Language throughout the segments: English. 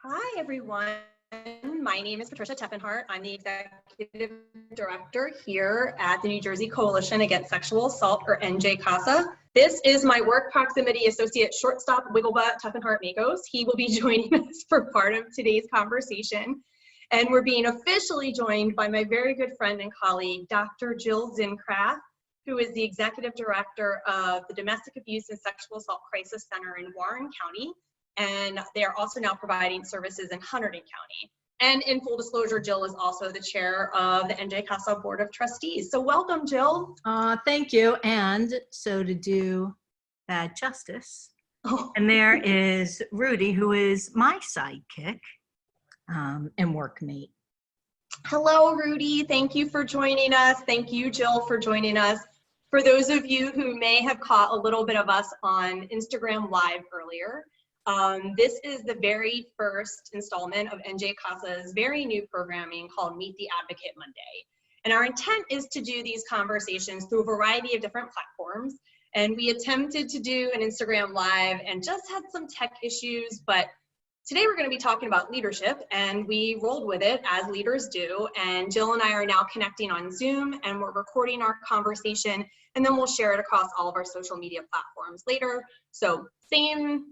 Hi, everyone. My name is Patricia Teffenhart. I'm the Executive Director here at the New Jersey Coalition Against Sexual Assault, or NJCASA. This is my work proximity associate shortstop, Wigglebutt Teffenhart Makos. He will be joining us for part of today's conversation. And we're being officially joined by my very good friend and colleague, Dr. Jill Zinckgraf, who is the Executive Director of the Domestic Abuse and Sexual Assault Crisis Center in Warren County. And they are also now providing services in Hunterdon County. And in full disclosure, Jill is also the chair of the NJCASA Board of Trustees. So welcome, Jill. Thank you. And so to do that justice, and there is Rudy, who is my sidekick and workmate. Hello, Rudy. Thank you for joining us. Thank you, Jill, for joining us. For those of you who may have caught a little bit of us on Instagram Live earlier, this is the very first installment of NJCASA's very new programming called Meet the Advocate Monday. And our intent is to do these conversations through a variety of different platforms. And we attempted to do an Instagram Live and just had some tech issues, but today we're going to be talking about leadership, and we rolled with it as leaders do. And Jill and I are now connecting on Zoom, and we're recording our conversation, and then we'll share it across all of our social media platforms later. So same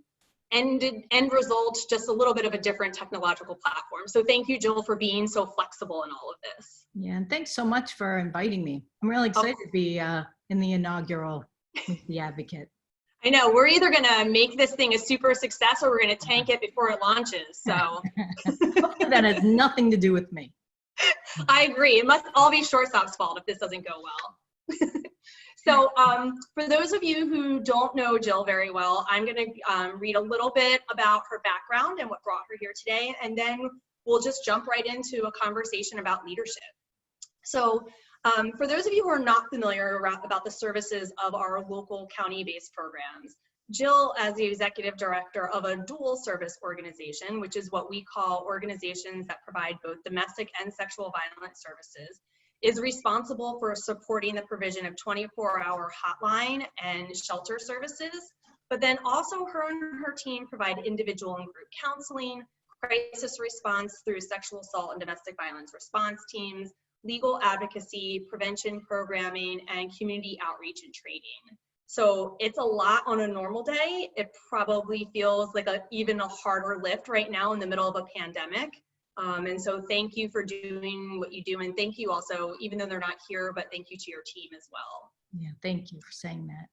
end result, just a little bit of a different technological platform. So thank you, Jill, for being so flexible in all of this. Yeah, and thanks so much for inviting me. I'm really excited to be in the inaugural Meet the Advocate. I know, we're either gonna make this thing a super success or we're gonna tank it before it launches, so. That has nothing to do with me. I agree, it must all be Shortstop's fault if this doesn't go well. So for those of you who don't know Jill very well, I'm gonna read a little bit about her background and what brought her here today, and then we'll just jump right into a conversation about leadership. So for those of you who are not familiar about the services of our local county-based programs, Jill, as the Executive Director of a dual service organization, which is what we call organizations that provide both domestic and sexual violence services, is responsible for supporting the provision of 24-hour hotline and shelter services, but then also her and her team provide individual and group counseling, crisis response through sexual assault and domestic violence response teams, legal advocacy, prevention programming, and community outreach and training. So it's a lot on a normal day. It probably feels like even a harder lift right now in the middle of a pandemic. And so thank you for doing what you do. And thank you also, even though they're not here, but thank you to your team as well. Yeah, thank you for saying that.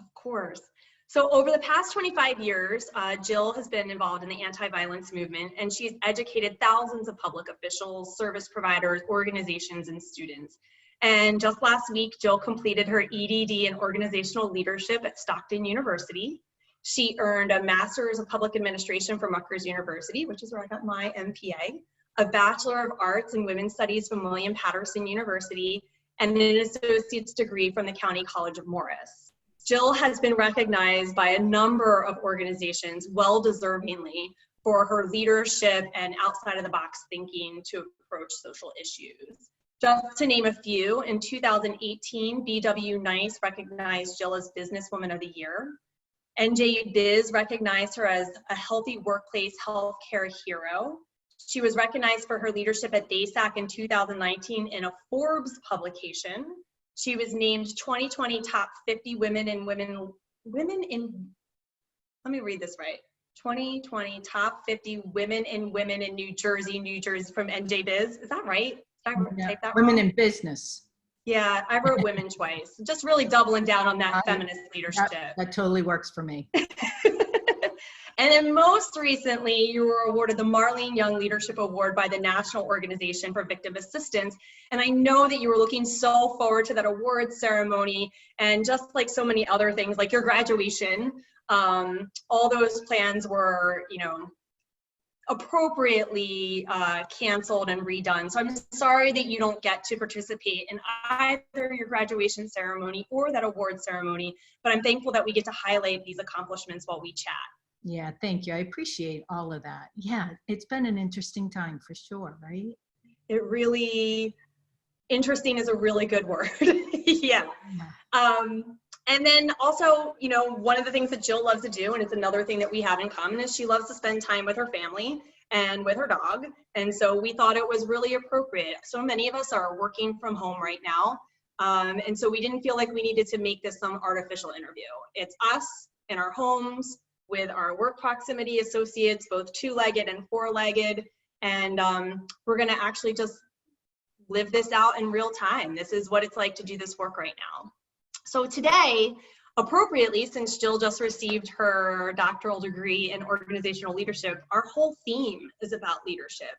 Of course. So over the past 25 years, Jill has been involved in the anti-violence movement, and she's educated thousands of public officials, service providers, organizations, and students. And just last week, Jill completed her EDD in organizational leadership at Stockton University. She earned a Master's of Public Administration from Rutgers University, which is where I got my MPA, a Bachelor of Arts in Women's Studies from William Patterson University, and an associate's degree from the County College of Morris. Jill has been recognized by a number of organizations, well-deservingly, for her leadership and outside-of-the-box thinking to approach social issues. Just to name a few, in 2018, BW Nice recognized Jill as Businesswoman of the Year. NJBIZ recognized her as a healthy workplace healthcare hero. She was recognized for her leadership at DASACC in 2019 in a Forbes publication. She was named 2020 top 50 women in, let me read this right. 2020 top 50 women in New Jersey from NJBIZ. Is that right? Did I type that Women wrong? in business. Yeah, I wrote women twice. Just really doubling down on that feminist leadership. That totally works for me. And then most recently, you were awarded the Marlene Young Leadership Award by the National Organization for Victim Assistance. And I know that you were looking so forward to that award ceremony, and just like so many other things, like your graduation, all those plans were, appropriately canceled and redone. So I'm sorry that you don't get to participate in either your graduation ceremony or that award ceremony, but I'm thankful that we get to highlight these accomplishments while we chat. Yeah, thank you. I appreciate all of that. Yeah, it's been an interesting time for sure, right? It really, interesting is a really good word. Yeah. And then also, one of the things that Jill loves to do, and it's another thing that we have in common, is she loves to spend time with her family. and with her dog. And so we thought it was really appropriate. So many of us are working from home right now. And so we didn't feel like we needed to make this some artificial interview. It's us in our homes with our work proximity associates, both two-legged and four-legged. And we're gonna actually just live this out in real time. This is what it's like to do this work right now. So today, appropriately, since Jill just received her doctoral degree in organizational leadership, our whole theme is about leadership,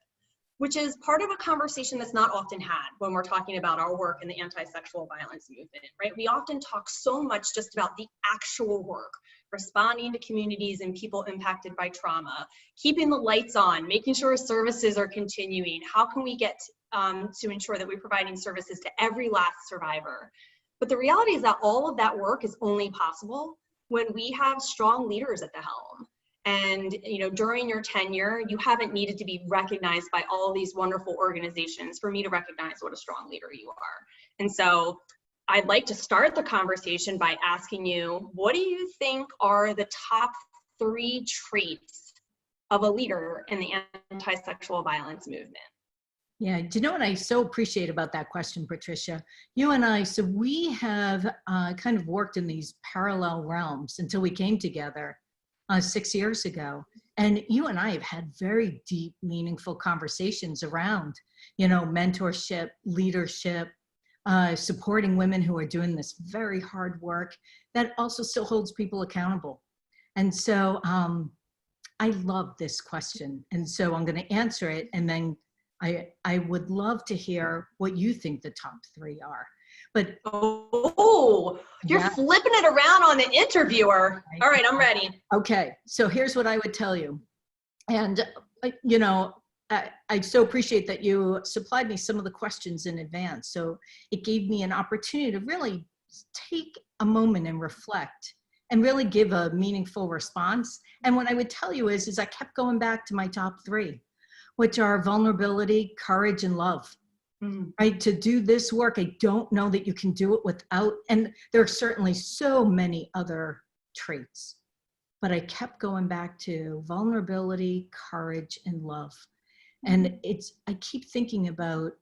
which is part of a conversation that's not often had when we're talking about our work in the anti-sexual violence movement, right? We often talk so much just about the actual work, responding to communities and people impacted by trauma, keeping the lights on, making sure services are continuing. How can we get to ensure that we're providing services to every last survivor? But the reality is that all of that work is only possible when we have strong leaders at the helm. And during your tenure, you haven't needed to be recognized by all these wonderful organizations for me to recognize what a strong leader you are. And so I'd like to start the conversation by asking you, what do you think are the top 3 traits of a leader in the anti-sexual violence movement? Yeah, do you know what I so appreciate about that question, Patricia? You and I, so we have kind of worked in these parallel realms until we came together 6 years ago. And you and I have had very deep, meaningful conversations around, mentorship, leadership, supporting women who are doing this very hard work that also still holds people accountable. And so I love this question. And so I'm going to answer it, and then I would love to hear what you think the top 3 are. But you're flipping it around on the interviewer. All right, I'm ready. Okay, so here's what I would tell you. And I so appreciate that you supplied me some of the questions in advance. So it gave me an opportunity to really take a moment and reflect and really give a meaningful response. And what I would tell you is I kept going back to my top 3, which are vulnerability, courage, and love. Right? To do this work, I don't know that you can do it without, and there are certainly so many other traits, but I kept going back to vulnerability, courage, and love. And I keep thinking about,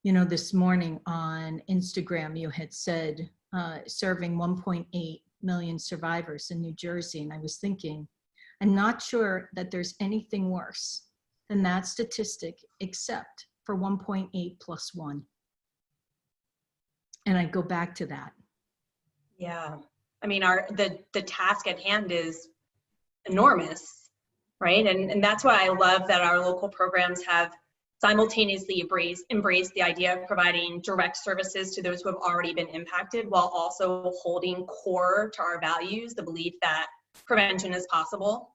this morning on Instagram, you had said serving 1.8 million survivors in New Jersey. And I was thinking, I'm not sure that there's anything worse than that statistic, except for 1.8 plus 1. And I go back to that. Yeah. I mean, the task at hand is enormous, right? And that's why I love that our local programs have simultaneously embraced the idea of providing direct services to those who have already been impacted, while also holding core to our values, the belief that prevention is possible,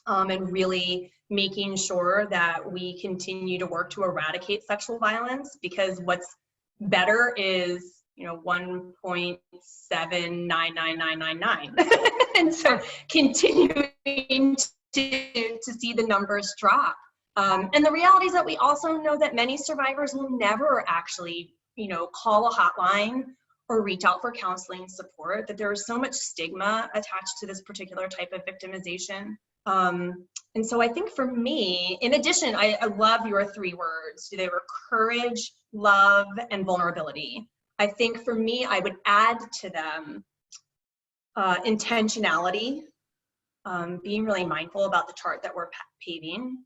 and really making sure that we continue to work to eradicate sexual violence, because what's better is 1.79999. And so continuing to see the numbers drop. And the reality is that we also know that many survivors will never actually, call a hotline or reach out for counseling support, that there is so much stigma attached to this particular type of victimization. And so I think for me, in addition, I love your 3 words. They were courage, love, and vulnerability. I think for me, I would add to them intentionality, being really mindful about the chart that we're paving,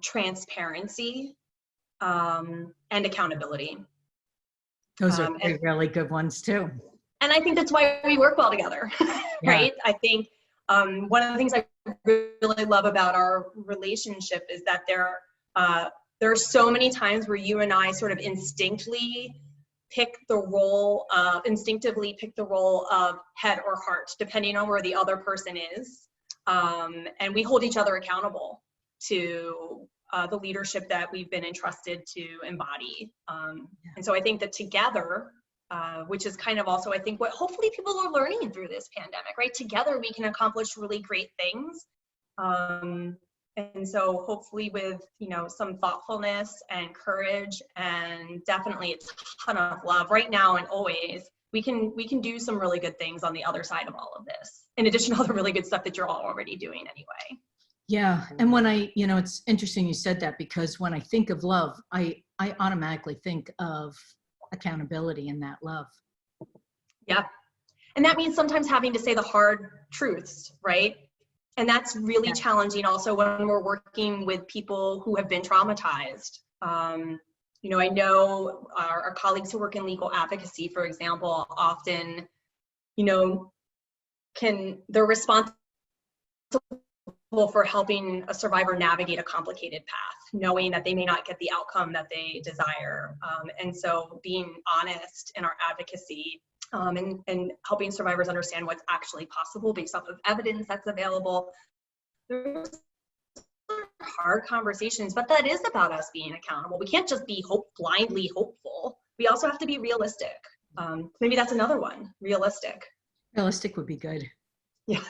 transparency, and accountability. Those are 3 really good ones too. And I think that's why we work well together, right? I think one of the things I really love about our relationship is that there are so many times where you and I sort of instinctively pick the role of head or heart, depending on where the other person is. And we hold each other accountable to the leadership that we've been entrusted to embody. And so I think that together, which is kind of also, I think, what hopefully people are learning through this pandemic, right? Together we can accomplish really great things. And so hopefully with, some thoughtfulness and courage, and definitely a ton of love right now and always, we can do some really good things on the other side of all of this, in addition to all the really good stuff that you're all already doing anyway. Yeah. And when it's interesting you said that, because when I think of love, I automatically think of accountability in that love. Yeah. And that means sometimes having to say the hard truths, right? And that's really challenging also when we're working with people who have been traumatized. I know our colleagues who work in legal advocacy, for example, often, they're responsible for helping a survivor navigate a complicated path, knowing that they may not get the outcome that they desire. And so being honest in our advocacy and helping survivors understand what's actually possible based off of evidence that's available. There's hard conversations, but that is about us being accountable. We can't just be blindly hopeful. We also have to be realistic. Maybe that's another one, realistic. Realistic would be good. Yeah.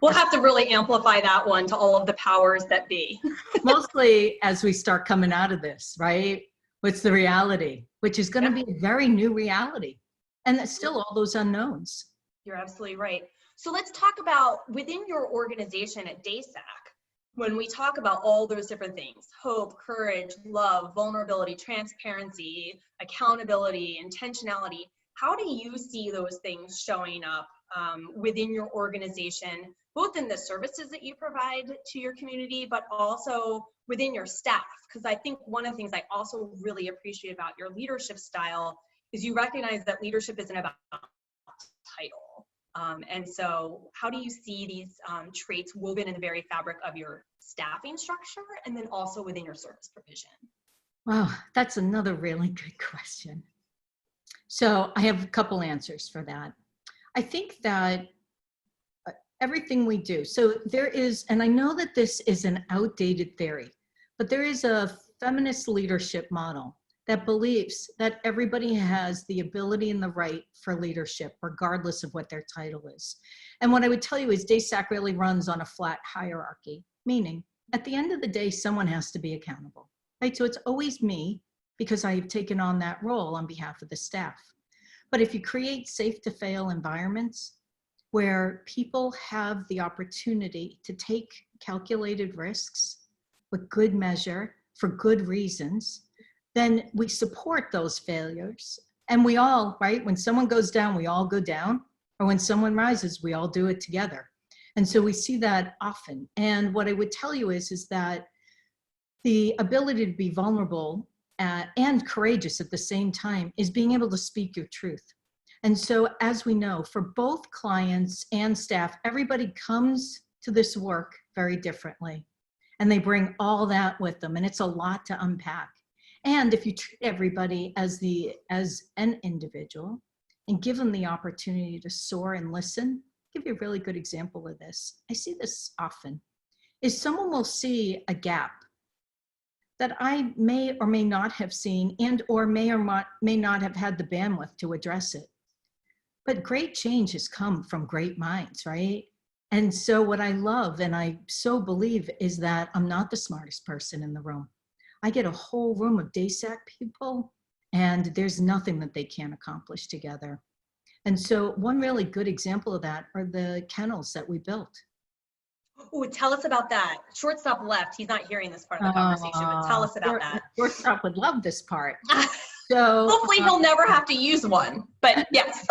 We'll have to really amplify that one to all of the powers that be. Mostly as we start coming out of this, right? What's the reality, which is going to be a very new reality. And that's still all those unknowns. You're absolutely right. So let's talk about within your organization at DASACC, when we talk about all those different things, hope, courage, love, vulnerability, transparency, accountability, intentionality, how do you see those things showing up within your organization, both in the services that you provide to your community, but also within your staff? Because I think one of the things I also really appreciate about your leadership style is you recognize that leadership isn't about title. And so how do you see these traits woven in the very fabric of your staffing structure and then also within your service provision? Wow, that's another really good question. So I have a couple answers for that. I think that everything we do, so there is, and I know that this is an outdated theory, but there is a feminist leadership model that believes that everybody has the ability and the right for leadership, regardless of what their title is. And what I would tell you is DASACC really runs on a flat hierarchy, meaning at the end of the day, someone has to be accountable, right? So it's always me because I've taken on that role on behalf of the staff. But if you create safe to fail environments where people have the opportunity to take calculated risks with good measure for good reasons, then we support those failures. And we all, right, when someone goes down, we all go down, or when someone rises, we all do it together. And so we see that often. And what I would tell you is that the ability to be vulnerable and courageous at the same time is being able to speak your truth. And so as we know, for both clients and staff, everybody comes to this work very differently. And they bring all that with them, and it's a lot to unpack. And if you treat everybody as an individual and give them the opportunity to soar and listen, I'll give you a really good example of this. I see this often, is someone will see a gap that I may or may not have seen and or may not have had the bandwidth to address it. But great change has come from great minds, right? And so what I love and I so believe is that I'm not the smartest person in the room. I get a whole room of DASACC people and there's nothing that they can't accomplish together. And so one really good example of that are the kennels that we built. Oh, tell us about that. Shortstop left. He's not hearing this part of the conversation, but tell us about that. Shortstop would love this part. So hopefully he'll never have to use one, but yes.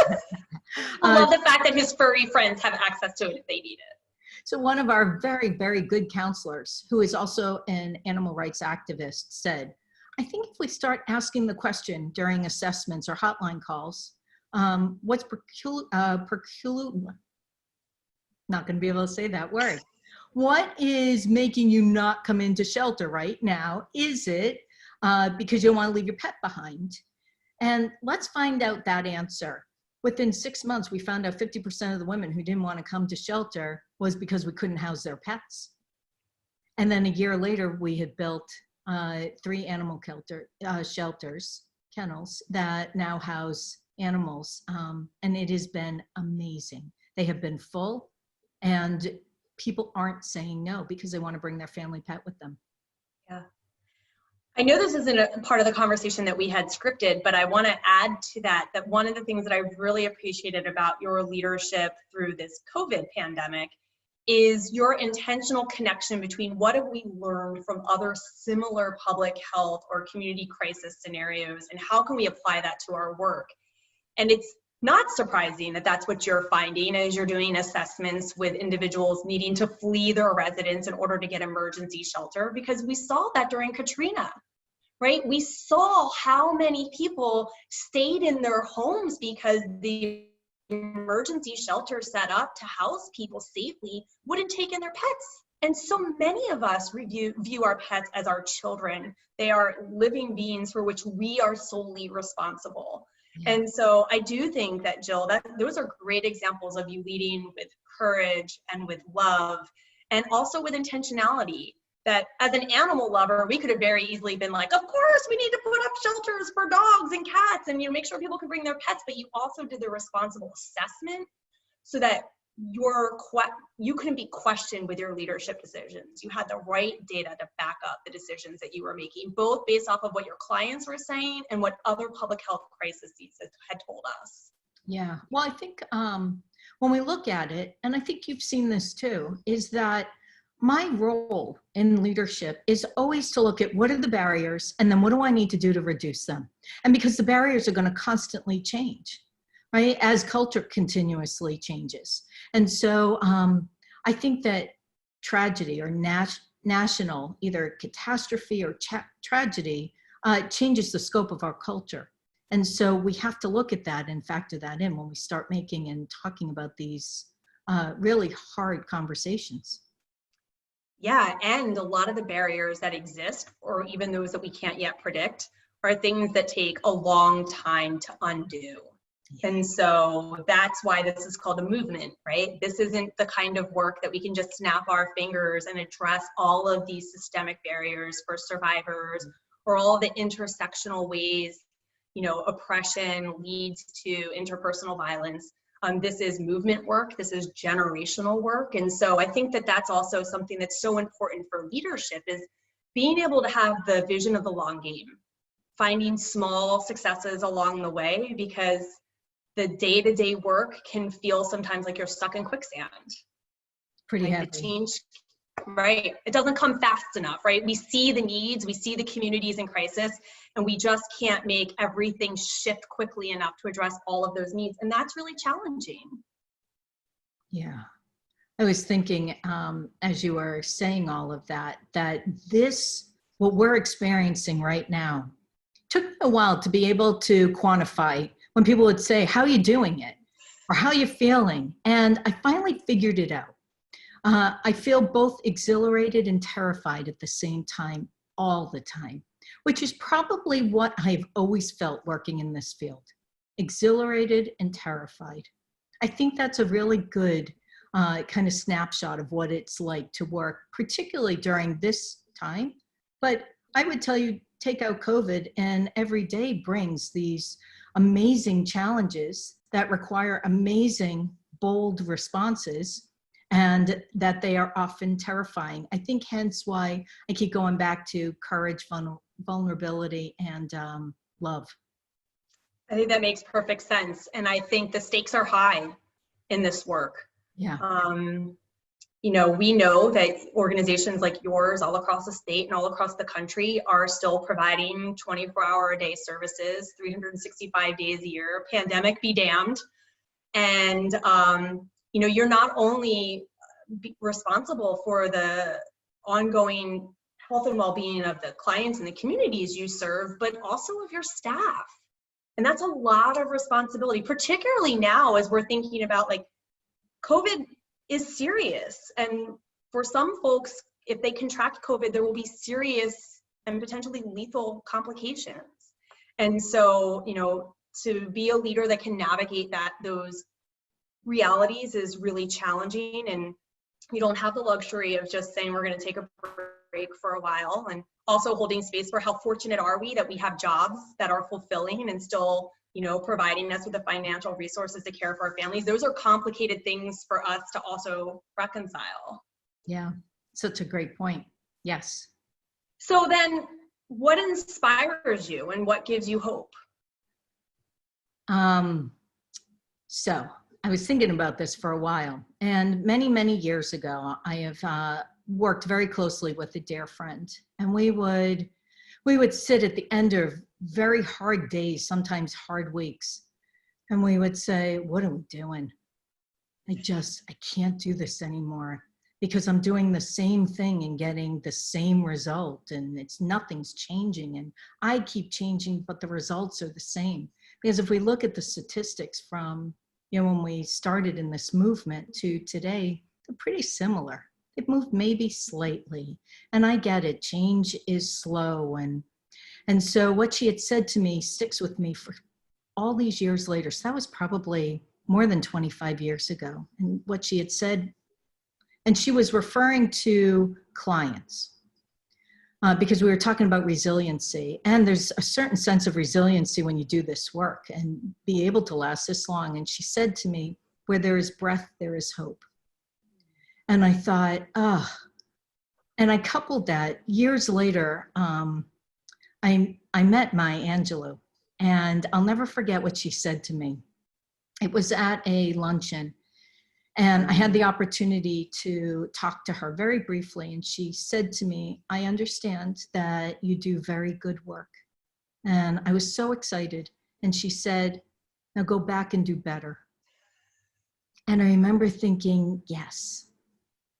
I love the fact that his furry friends have access to it if they need it. So one of our very, very good counselors, who is also an animal rights activist, said, I think if we start asking the question during assessments or hotline calls, what's not going to be able to say that word. What is making you not come into shelter right now? Is it because you don't want to leave your pet behind? And let's find out that answer. Within 6 months, we found out 50% of the women who didn't want to come to shelter was because we couldn't house their pets. And then a year later, we had built 3 animal shelters, kennels, that now house animals. And it has been amazing. They have been full and people aren't saying no because they want to bring their family pet with them. Yeah. I know this isn't a part of the conversation that we had scripted, but I want to add to that one of the things that I really appreciated about your leadership through this COVID pandemic is your intentional connection between what have we learned from other similar public health or community crisis scenarios, and how can we apply that to our work? And it's not surprising that that's what you're finding as you're doing assessments with individuals needing to flee their residence in order to get emergency shelter, because we saw that during Katrina, right? We saw how many people stayed in their homes because the emergency shelter set up to house people safely wouldn't take in their pets. And so many of us view our pets as our children. They are living beings for which we are solely responsible. Yeah. And so I do think that, Jill, those are great examples of you leading with courage and with love, and also with intentionality. That as an animal lover, we could have very easily been like, of course, we need to put up shelters for dogs and cats and, make sure people can bring their pets. But you also did the responsible assessment so that you couldn't be questioned with your leadership decisions. You had the right data to back up the decisions that you were making, both based off of what your clients were saying and what other public health crises had told us. Yeah, well, I think when we look at it, and I think you've seen this too, is that my role in leadership is always to look at what are the barriers and then what do I need to do to reduce them? And because the barriers are going to constantly change, right? As culture continuously changes. And so I think that tragedy or national, either catastrophe or tragedy, changes the scope of our culture. And so we have to look at that and factor that in when we start making and talking about these really hard conversations. Yeah, and a lot of the barriers that exist, or even those that we can't yet predict, are things that take a long time to undo. And so that's why this is called a movement, right? This isn't the kind of work that we can just snap our fingers and address all of these systemic barriers for survivors, or all the intersectional ways, oppression leads to interpersonal violence. This is movement work. This is generational work. And so I think that that's also something that's so important for leadership, is being able to have the vision of the long game, finding small successes along the way, because the day-to-day work can feel sometimes like you're stuck in quicksand. Pretty heavy. The change, right? It doesn't come fast enough, right? We see the needs, we see the communities in crisis, and we just can't make everything shift quickly enough to address all of those needs. And that's really challenging. Yeah. I was thinking, as you were saying all of that, this, what we're experiencing right now, took me a while to be able to quantify when people would say, how are you doing it? Or how are you feeling? And I finally figured it out. I feel both exhilarated and terrified at the same time, all the time, which is probably what I've always felt working in this field. Exhilarated and terrified. I think that's a really good kind of snapshot of what it's like to work, particularly during this time. But I would tell you, take out COVID, and every day brings these amazing challenges that require amazing, bold responses, and that they are often terrifying. I think hence why I keep going back to courage, vulnerability, and love. I think that makes perfect sense. And I think the stakes are high in this work. Yeah. We know that organizations like yours all across the state and all across the country are still providing 24-hour-a-day services, 365 days a year, pandemic be damned. And, you're not only responsible for the ongoing health and well-being of the clients and the communities you serve, but also of your staff. And that's a lot of responsibility, particularly now as we're thinking about, like, COVID is serious. And for some folks, if they contract COVID, there will be serious and potentially lethal complications. And so, to be a leader that can navigate those realities is really challenging. And you don't have the luxury of just saying, we're going to take a break for a while, and also holding space for how fortunate are we that we have jobs that are fulfilling and still, providing us with the financial resources to care for our families. Those are complicated things for us to also reconcile. Yeah, such a great point. Yes. So then, what inspires you and what gives you hope? So I was thinking about this for a while, and many, many years ago, I have worked very closely with a dear friend, and we would sit at the end of very hard days, sometimes hard weeks, and we would say, what are we doing? I can't do this anymore because I'm doing the same thing and getting the same result, and nothing's changing, and I keep changing, but the results are the same. Because if we look at the statistics from, when we started in this movement to today, they're pretty similar. They've moved maybe slightly, and I get it. Change is slow, and so what she had said to me sticks with me for all these years later. So that was probably more than 25 years ago. And what she had said, and she was referring to clients because we were talking about resiliency. And there's a certain sense of resiliency when you do this work and be able to last this long. And she said to me, where there is breath, there is hope. And I thought, and I coupled that years later. I met Maya Angelou, and I'll never forget what she said to me. It was at a luncheon, and I had the opportunity to talk to her very briefly, and she said to me, I understand that you do very good work. And I was so excited. And she said, now go back and do better. And I remember thinking, yes,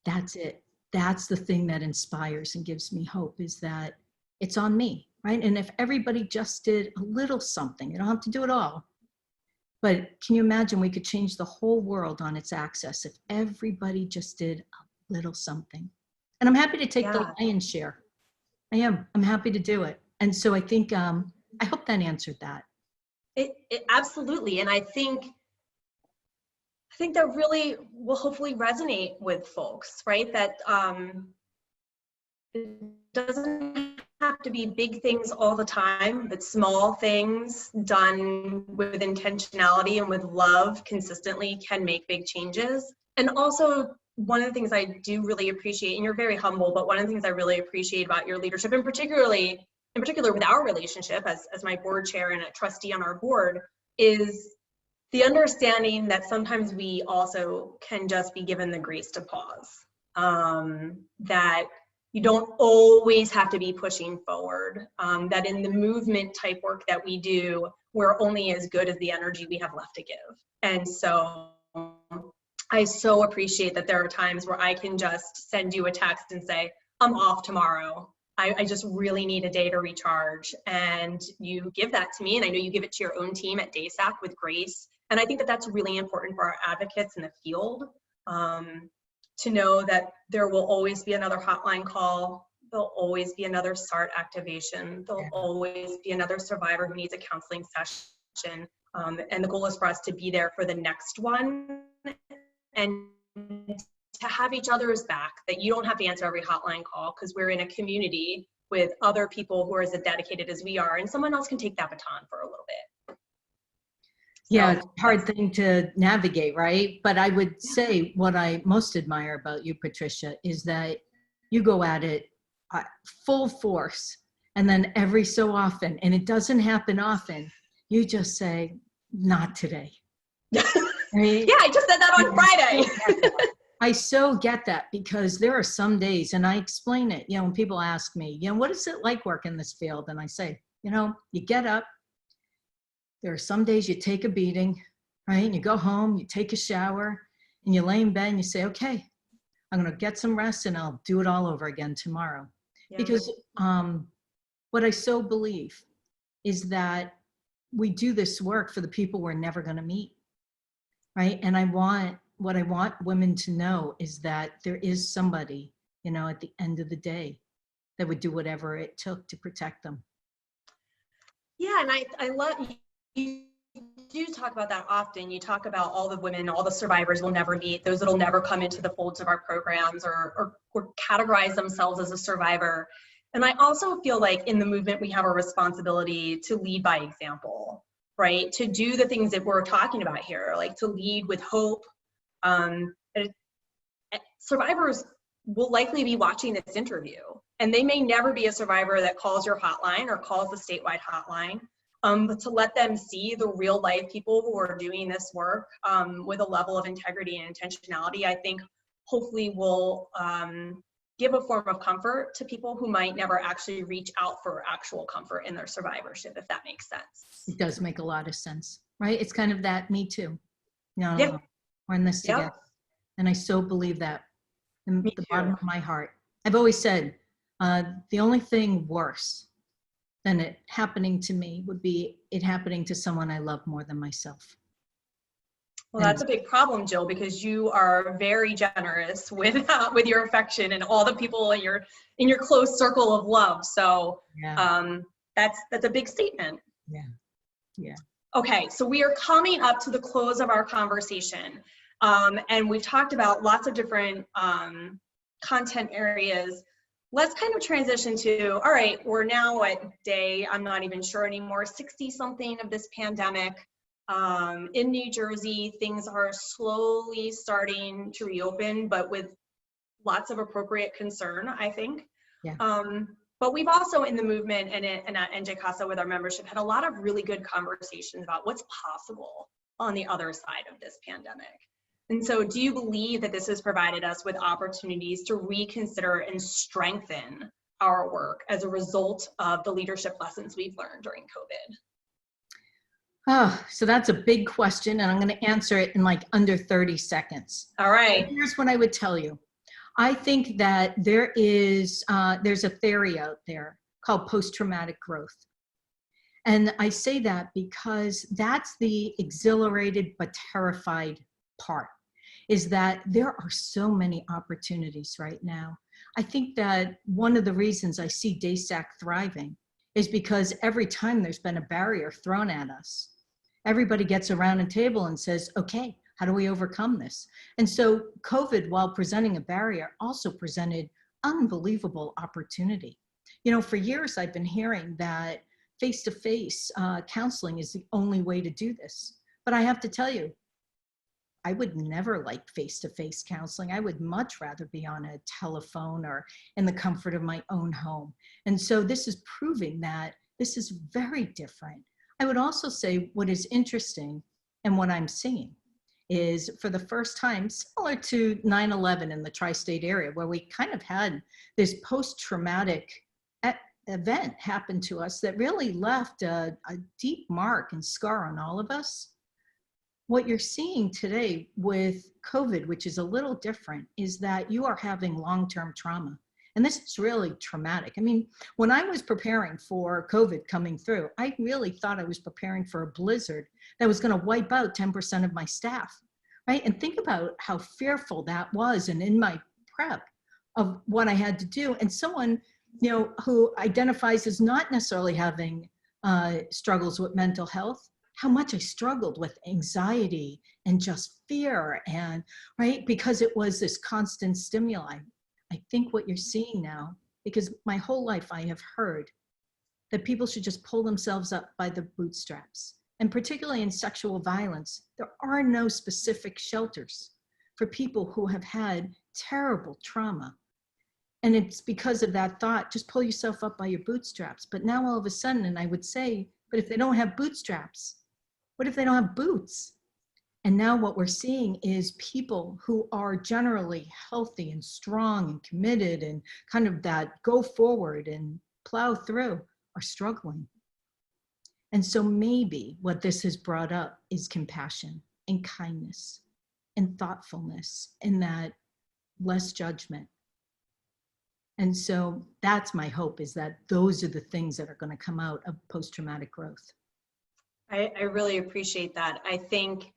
that's it. That's the thing that inspires and gives me hope, is that it's on me, right? And if everybody just did a little something, you don't have to do it all. But can you imagine we could change the whole world on its axis if everybody just did a little something? And I'm happy to take the lion's share. I am. I'm happy to do it. And so I think, I hope that answered that. It absolutely. And I think that really will hopefully resonate with folks, right? That it doesn't have to be big things all the time, but small things done with intentionality and with love consistently can make big changes. And also, one of the things I do really appreciate, and you're very humble, but one of the things I really appreciate about your leadership, and in particular with our relationship as my board chair and a trustee on our board, is the understanding that sometimes we also can just be given the grace to pause. That you don't always have to be pushing forward. That in the movement type work that we do, we're only as good as the energy we have left to give. And so I so appreciate that there are times where I can just send you a text and say, I'm off tomorrow. I just really need a day to recharge. And you give that to me. And I know you give it to your own team at DASACC with grace. And I think that that's really important for our advocates in the field, to know that there will always be another hotline call. There'll always be another SART activation. There'll always be another survivor who needs a counseling session. And the goal is for us to be there for the next one and to have each other's back, that you don't have to answer every hotline call because we're in a community with other people who are as dedicated as we are, and someone else can take that baton for a little bit. Yeah, it's a hard thing to navigate, right? But I would say what I most admire about you, Patricia, is that you go at it full force, and then every so often, and it doesn't happen often, you just say, not today. Right? Yeah, I just said that on Friday. I so get that, because there are some days, and I explain it, when people ask me, what is it like working in this field? And I say, you get up. There are some days you take a beating, right? And you go home, you take a shower, and you lay in bed and you say, okay, I'm going to get some rest and I'll do it all over again tomorrow. Yeah. Because what I so believe is that we do this work for the people we're never going to meet, right? And what I want women to know is that there is somebody, at the end of the day that would do whatever it took to protect them. Yeah, and I love, you do talk about that often. You talk about all the women, all the survivors we'll never meet, those that'll never come into the folds of our programs or categorize themselves as a survivor. And I also feel like in the movement, we have a responsibility to lead by example, right? To do the things that we're talking about here, like to lead with hope. Survivors will likely be watching this interview, and they may never be a survivor that calls your hotline or calls the statewide hotline. but to let them see the real life people who are doing this work with a level of integrity and intentionality, I think hopefully will give a form of comfort to people who might never actually reach out for actual comfort in their survivorship, if that makes sense. It does make a lot of sense, right? It's kind of that me too. No, Yeah. we're in this together. Yeah. And I so believe that in Me the too. bottom of my heart. I've always said the only thing worse than it happening to me would be it happening to someone I love more than myself. Well, that's a big problem, Jill, because you are very generous with your affection and all the people in your close circle of love. So Yeah. that's a big statement. Yeah. Yeah. Okay, so we are coming up to the close of our conversation, and we've talked about lots of different content areas. Let's kind of transition to, all right, we're now at day, I'm not even sure anymore, 60 something of this pandemic. In New Jersey, things are slowly starting to reopen, but with lots of appropriate concern, I think. Yeah. But we've also in the movement and at NJCASA with our membership had a lot of really good conversations about what's possible on the other side of this pandemic. And so do you believe that this has provided us with opportunities to reconsider and strengthen our work as a result of the leadership lessons we've learned during COVID? Oh, so that's a big question, and I'm going to answer it in like under 30 seconds. All right. Here's what I would tell you. I think that there's a theory out there called post-traumatic growth. And I say that because that's the exhilarated but terrified part, is that there are so many opportunities right now. I think that one of the reasons I see DASACC thriving is because every time there's been a barrier thrown at us, everybody gets around a table and says, okay, how do we overcome this? And so COVID, while presenting a barrier, also presented unbelievable opportunity. You know, for years I've been hearing that face-to-face counseling is the only way to do this. But I have to tell you, I would never like face-to-face counseling. I would much rather be on a telephone or in the comfort of my own home. And so this is proving that this is very different. I would also say what is interesting and what I'm seeing is for the first time, similar to 9/11 in the tri-state area, where we kind of had this post-traumatic event happen to us that really left a deep mark and scar on all of us. What you're seeing today with COVID, which is a little different, is that you are having long-term trauma. And this is really traumatic. I mean, when I was preparing for COVID coming through, I really thought I was preparing for a blizzard that was going to wipe out 10% of my staff, right? And think about how fearful that was. And in my prep of what I had to do, and someone, you know, who identifies as not necessarily having struggles with mental health, how much I struggled with anxiety and just fear, and right, because it was this constant stimuli. I think what you're seeing now, because my whole life I have heard that people should just pull themselves up by the bootstraps. And particularly in sexual violence, there are no specific shelters for people who have had terrible trauma. And it's because of that thought, just pull yourself up by your bootstraps. But now all of a sudden, and I would say, but if they don't have bootstraps, what if they don't have boots? And now what we're seeing is people who are generally healthy and strong and committed and kind of that go forward and plow through are struggling. And so maybe what this has brought up is compassion and kindness and thoughtfulness and that less judgment. And so that's my hope, is that those are the things that are going to come out of post-traumatic growth. I really appreciate that. I think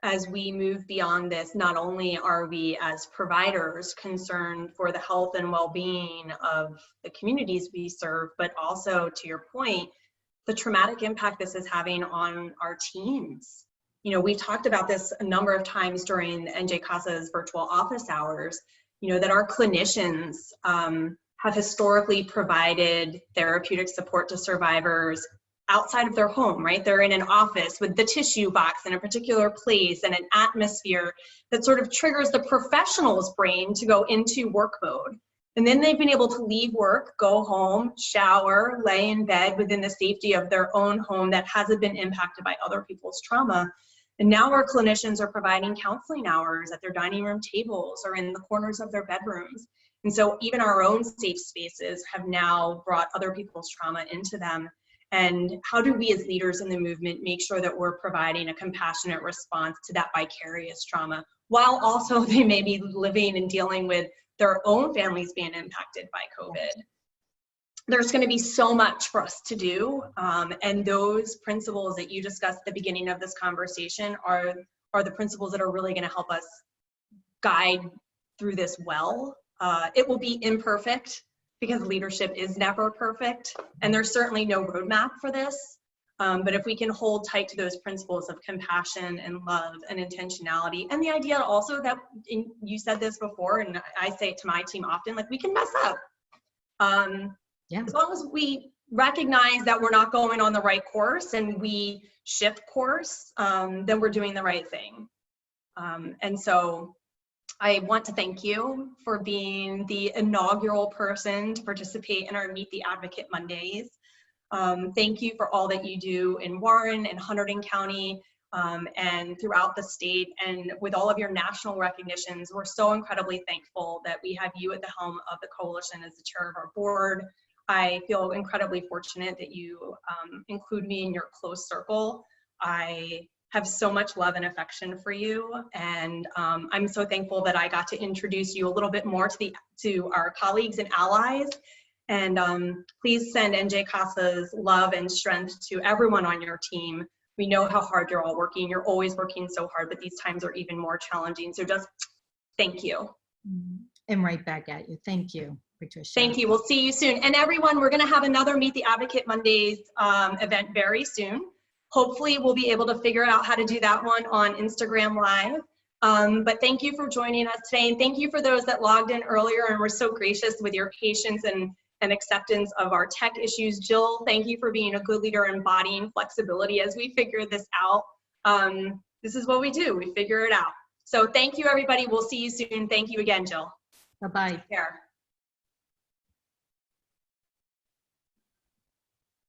as we move beyond this, not only are we as providers concerned for the health and well-being of the communities we serve, but also, to your point, the traumatic impact this is having on our teams. You know, we talked about this a number of times during NJCASA's virtual office hours, you know, that our clinicians have historically provided therapeutic support to survivors outside of their home, right? They're in an office with the tissue box in a particular place and an atmosphere that sort of triggers the professional's brain to go into work mode. And then they've been able to leave work, go home, shower, lay in bed within the safety of their own home that hasn't been impacted by other people's trauma. And now our clinicians are providing counseling hours at their dining room tables or in the corners of their bedrooms. And so even our own safe spaces have now brought other people's trauma into them. And how do we as leaders in the movement make sure that we're providing a compassionate response to that vicarious trauma, while also they may be living and dealing with their own families being impacted by COVID? There's going to be so much for us to do, and those principles that you discussed at the beginning of this conversation are the principles that are really going to help us guide through this well. It will be imperfect because leadership is never perfect, and there's certainly no roadmap for this. But if we can hold tight to those principles of compassion and love and intentionality, and the idea also that, you said this before, and I say it to my team often, like, we can mess up. As long as we recognize that we're not going on the right course and we shift course, then we're doing the right thing. And so I want to thank you for being the inaugural person to participate in our Meet the Advocate Mondays. Thank you for all that you do in Warren and Hunterdon County, and throughout the state, and with all of your national recognitions. We're so incredibly thankful that we have you at the helm of the coalition as the chair of our board. I feel incredibly fortunate that you include me in your close circle. I have so much love and affection for you, and I'm so thankful that I got to introduce you a little bit more to our colleagues and allies. And please send NJCASA's love and strength to everyone on your team. We know how hard you're all working. You're always working so hard, but these times are even more challenging. So just thank you. And right back at you. Thank you, Patricia. Thank you. We'll see you soon. And everyone, we're going to have another Meet the Advocate Mondays event very soon. Hopefully we'll be able to figure out how to do that one on Instagram Live. But thank you for joining us today. And thank you for those that logged in earlier and were so gracious with your patience and acceptance of our tech issues. Jill, thank you for being a good leader and embodying flexibility as we figure this out. This is what we do. We figure it out. So thank you, everybody. We'll see you soon. Thank you again, Jill. Bye-bye. Take care.